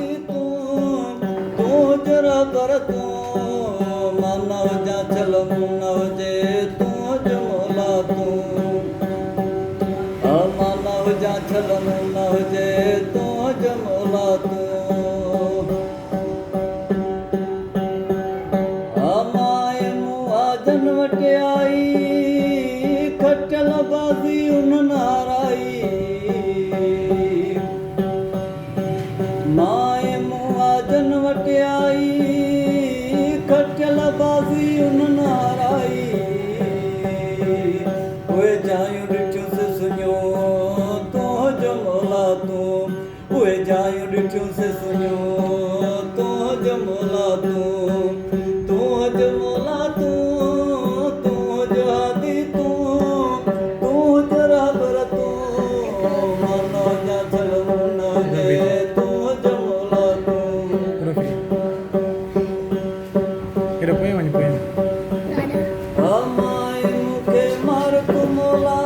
जहादी तू जरा बर तू मानव जा चल मुनव जे तू जमोला तू मानव जा चल मुनव जे तू जमोला तू माए मुआ जनवट आई खटल बाजी उन नाराई माए मुआ जनवट आई खटल बाजी उन नाराई ओए जायूं ॾिठियूं से सुञो तो जमोला तू ओए जायूं ॾिठियूं से सुञो तो जमोला तू तू जमोला तू जहादी तू जरा बर तू मानो जा चल मुनव जे तू जमोला तू माए मूंखे मार कुमोला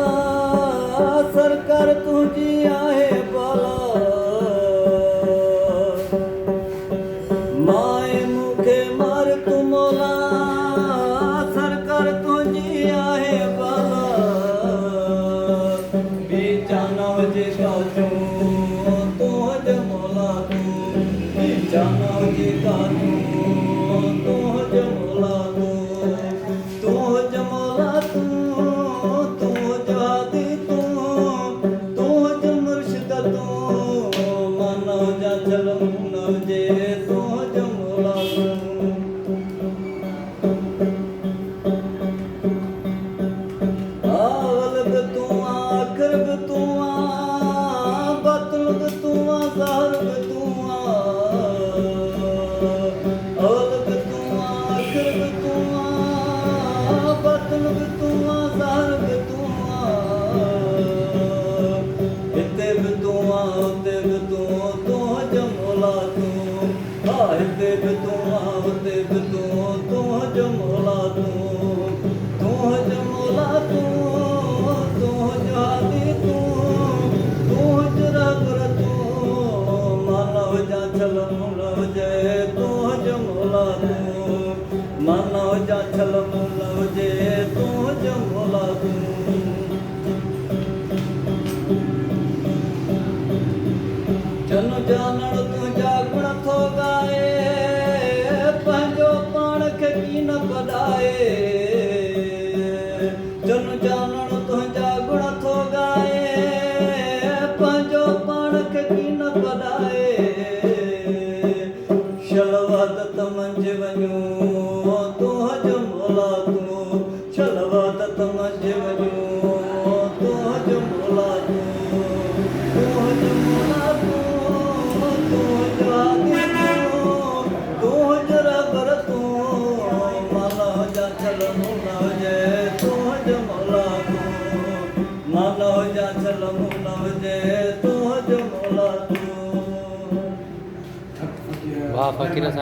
सरकार तुंहिंजी आहे बाला माए मूंखे मार कुमोला सरकार तुंहिंजी आहे बाला बी जानव जे काजू तू जमोला तू बी जानव जे काजू तू जमोला तू तू जमोला तू जहादी तू मुर्शिद तू मानव जा चल मुनव जे तू जमोला तू आवल बि तू आखिर बि तू बतल बि तू ज़हर बि तू आवल बि तू आखिर बि तू बतल बि तू ज़हर बि तू हिते बि तू हुते बि तू जमोला तू हिते बि तू हुते बि तू जमोला तू जमोला तू जहादी तू जरा बर तू मानव जा चल मुनव जे तू जमोला तू मानव जा चल मुनव जे तू जमोला तू जन जानण तुंहिंजा गुण थो ॻाए पंहिंजो पाण खे की न बधाए जन जानण तुंहिंजा गुण थो ॻाए पंहिंजो पाण खे की न बधाए शलवत त मंझि वञूं तू जमोला तू शलवत त मंझि वञूं तू जमोला तू जमोला तू जहादी तू जरा बर तू मानव जा चल मुनव जे तू जमोला तू मानव जा चल मुनव जे तू जमोला तू वाह फकीर साहब।